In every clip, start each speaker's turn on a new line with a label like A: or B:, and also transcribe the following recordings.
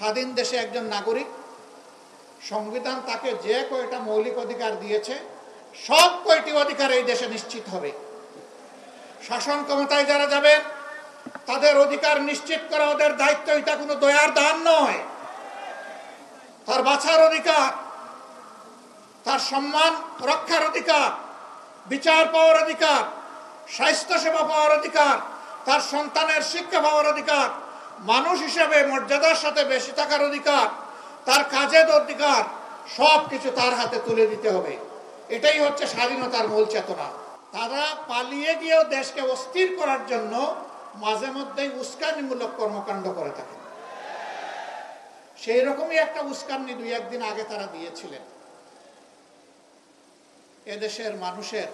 A: স্বাধীন দেশে একজন নাগরিক, সংবিধান তাকে যে কয়টা মৌলিক অধিকার দিয়েছে সব কয়টি অধিকার এই দেশে নিশ্চিত হবে। শাসন ক্ষমতায় যারা যাবেন তাদের অধিকার নিশ্চিত করা ওদের দায়িত্ব। এটা কোনো দয়ার দান নয়। তার বাঁচার অধিকার, তার সম্মান রক্ষার অধিকার, বিচার পাওয়ার অধিকার, স্বাস্থ্যসেবা পাওয়ার অধিকার, তার সন্তানের শিক্ষা পাওয়ার অধিকার, মানুষ হিসেবে মর্যাদার সাথে বেঁচে থাকার অধিকার, তার কাজের অধিকার, সব কিছু তার হাতে তুলে দিতে হবে। এটাই হচ্ছে স্বাধীনতার মূল চেতনা। তারা পালিয়ে গিয়েও দেশকে অস্থির করার জন্য মাঝে মধ্যেই উস্কানিমূলক কর্মকাণ্ড করে থাকে। সেই রকমই একটা উস্কানি 2-1 দিন আগে তারা দিয়েছিলেন। এদেশের মানুষের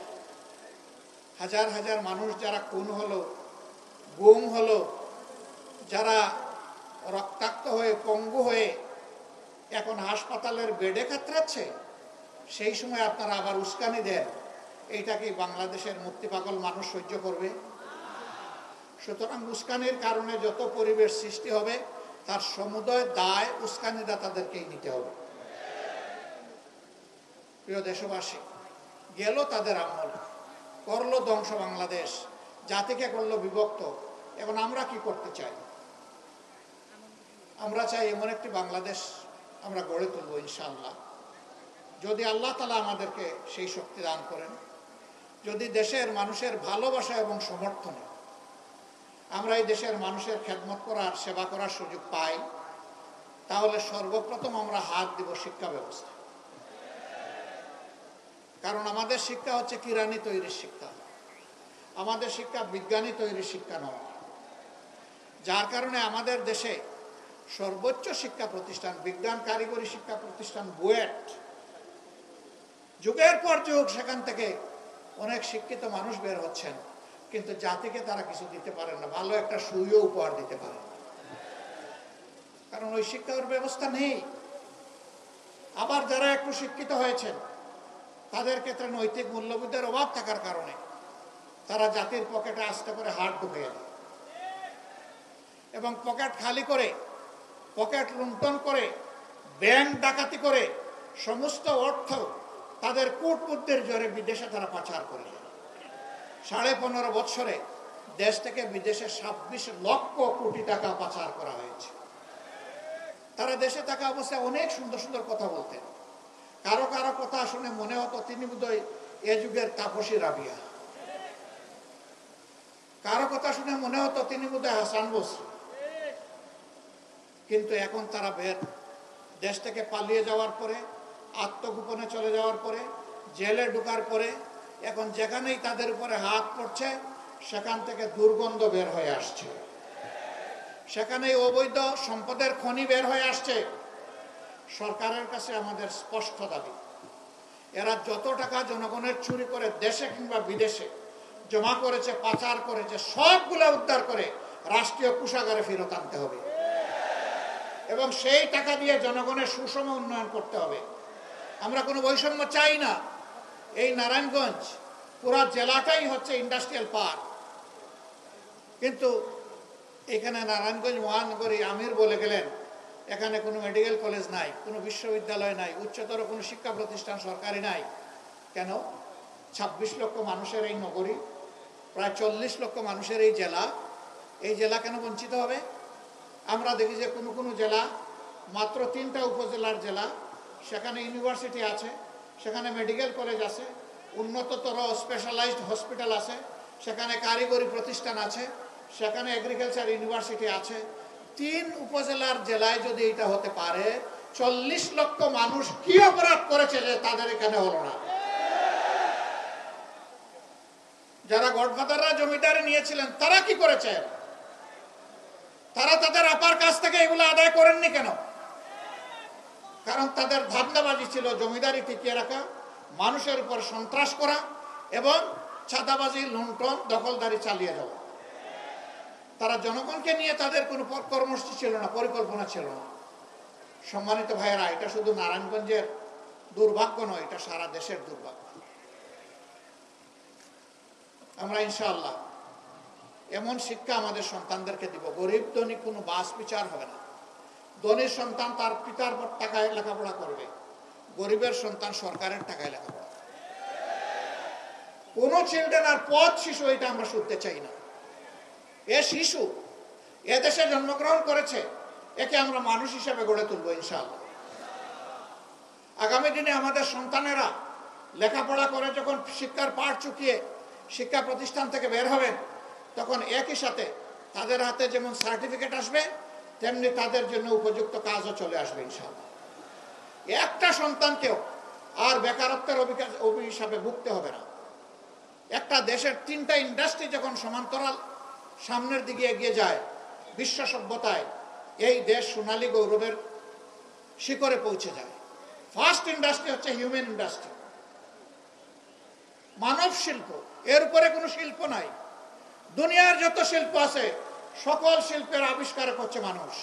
A: হাজার হাজার মানুষ যারা খুন হলো, গুম হলো, যারা রক্তাক্ত হয়ে পঙ্গু হয়ে এখন হাসপাতালের বেডে কাতরাচ্ছে, সেই সময় আপনারা আবার উস্কানি দেন। এইটা কি বাংলাদেশের মুক্তিপাগল মানুষ সহ্য করবে? সুতরাং উস্কানির কারণে যত পরিবেশ সৃষ্টি হবে তার সমুদয় দায় উস্কানিদাতাদেরকেই নিতে হবে। প্রিয় দেশবাসী, গেল তাদের আমল, করলো ধ্বংস বাংলাদেশ, জাতিকে করলো বিভক্ত। এখন আমরা কি করতে চাই? আমরা চাই এমন একটি বাংলাদেশ আমরা গড়ে তুলব ইনশাআল্লাহ, যদি আল্লাহ তাআলা আমাদেরকে সেই শক্তি দান করেন। যদি দেশের মানুষের ভালোবাসা এবং সমর্থনে আমরা এই দেশের মানুষের খেদমত করার, সেবা করার সুযোগ পাই, তাহলে সর্বপ্রথম আমরা হাত দিব শিক্ষা ব্যবস্থা। কারণ আমাদের শিক্ষা হচ্ছে কিরানি তৈরির শিক্ষা, আমাদের শিক্ষা বিজ্ঞানী তৈরির শিক্ষা নয়। যার কারণে আমাদের দেশে সর্বোচ্চ শিক্ষা প্রতিষ্ঠান, বিজ্ঞান কারিগরি শিক্ষা প্রতিষ্ঠান বুয়েট, যুগের পর যুগ সেখান থেকে অনেক শিক্ষিত মানুষ বের হচ্ছেন, কিন্তু জাতিকে তারা কিছু দিতে পারেন না, ভালো একটা সুইও উপহার দিতে পারেন না, কারণ ওই শিক্ষার ব্যবস্থা নেই। আবার যারা একটু শিক্ষিত হয়েছেন তাদের ক্ষেত্রে নৈতিক মূল্যবোধের অভাব থাকার কারণে তারা জাতির পকেটে আস্তে করে হাত ঢুকিয়ে দেয় এবং পকেট খালি করে, পকেট লুণ্ঠন করে, ব্যাংক ডাকাতি করে সমস্ত অর্থ তাদের কূটবুদ্ধির জোরে বিদেশে তারা পাচার করে দেয়। 15.5 বছরে দেশ থেকে বিদেশে 26 লক্ষ কোটি টাকা পাচার করা হয়েছে। তারা দেশে থাকা অবস্থায় অনেক সুন্দর সুন্দর কথা বলতেন। কারো কারো কথা শুনে মনে হতো তিনি বোধহয় এ যুগের তাপসী রাবিয়া, কারো কথা শুনে মনে হতো তিনি বোধহয় হাসান বসরি। কিন্তু এখন তারা দেশ থেকে পালিয়ে যাওয়ার পরে, আত্মগোপনে চলে যাওয়ার পরে, জেলে ঢোকার পরে এখন যেখানেই তাদের উপরে হাত পড়ছে সেখান থেকে দুর্গন্ধ বের হয়ে আসছে, সেখানেই অবৈধ সম্পদের খনি বের হয়ে আসছে। সরকারের কাছে আমাদের স্পষ্ট দাবি, এরা যত টাকা জনগণের চুরি করে দেশে কিংবা বিদেশে জমা করেছে, পাচার করেছে, সবগুলো উদ্ধার করে রাষ্ট্রীয় কোষাগারে ফেরত আনতে হবে এবং সেই টাকা দিয়ে জনগণের সুষম উন্নয়ন করতে হবে। আমরা কোনো বৈষম্য চাই না। এই নারায়ণগঞ্জ পুরা জেলাটাই হচ্ছে ইন্ডাস্ট্রিয়াল পার্ক, কিন্তু এখানে নারায়ণগঞ্জ মহানগরী আমির বলে গেলেন এখানে কোনো মেডিকেল কলেজ নাই, কোনো বিশ্ববিদ্যালয় নাই, উচ্চতর কোনো শিক্ষা প্রতিষ্ঠান সরকারি নাই। কেন? 26 লক্ষ মানুষের এই নগরী, প্রায় 40 লক্ষ মানুষের এই জেলা কেন বঞ্চিত হবে? আমরা দেখি যে কোনো কোনো জেলা, মাত্র 3টা উপজেলার জেলা, সেখানে ইউনিভার্সিটি আছে, সেখানে মেডিকেল কলেজ আছে, উন্নততর স্পেশালাইজড হসপিটাল আছে, সেখানে কারিগরি প্রতিষ্ঠান আছে, সেখানে এগ্রিকালচার ইউনিভার্সিটি আছে। 3 উপজেলার জেলায় যদি এটা হতে পারে, 40 লক্ষ মানুষ কি অপরাধ করেছে যে তাদের এখানে হলো না? যারা গডফাদাররা জমিদারি নিয়েছিলেন তারা কি করেছেন? তারা তাদের আপার কাছ থেকে এগুলো আদায় করেননি কেন? কারণ তাদের ধান্দাবাজি ছিল জমিদারি টিকিয়ে রাখা, মানুষের উপর সন্ত্রাস করা এবং চাঁদাবাজি, লুণ্ঠন, দখলদারি চালিয়ে যাওয়া। তারা জনগণকে নিয়ে তাদের কোনো কর্মসূচি ছিল না, পরিকল্পনা ছিল না। সম্মানিত ভাইয়েরা, এটা শুধু নারায়ণগঞ্জের দুর্ভাগ্য নয়, এটা সারা দেশের দুর্ভাগ্য। আমরা ইনশাআল্লাহ এমন শিক্ষা আমাদের সন্তানদেরকে দিব, গরিব ধনী কোনো বাস বিচার হবে না, ধনীর সন্তান তার পিতার টাকায় লেখাপড়া করবে, গরিবের সন্তান সরকারের টাকায় লেখাপড়া। কোন চিলড্রেন আর পথ শিশু, এটা আমরা শুনতে চাই না। এ শিশু এদেশে জন্মগ্রহণ করেছে, একে আমরা মানুষ হিসেবে গড়ে তুলবো ইনশাআল্লাহ। আগামী দিনে আমাদের সন্তানেরা লেখাপড়া করে যখন শিক্ষার পাঠ চুকিয়ে শিক্ষা প্রতিষ্ঠান থেকে বের হবেন, তখন একই সাথে তাদের হাতে যেমন সার্টিফিকেট আসবে, তেমনি তাদের জন্য উপযুক্ত কাজও চলে আসবে ইনশাআল্লাহ। একটা সন্তানকেও আর বেকারত্বের অভিশাপে ভুগতে হবে না। একটা দেশের 3টা ইন্ডাস্ট্রি যখন সমান্তরাল সামনের দিকে এগিয়ে যায় বিশ্ব সভ্যতায়, এই দেশ সোনালী গৌরবের শিখরে পৌঁছে যায়। ফার্স্ট ইন্ডাস্ট্রি হচ্ছে হিউম্যান ইন্ডাস্ট্রি, মানব শিল্প। এর উপরে কোনো শিল্প নাই। দুনিয়ার যত শিল্প আছে সকল শিল্পের আবিষ্কারক হচ্ছে মানুষ।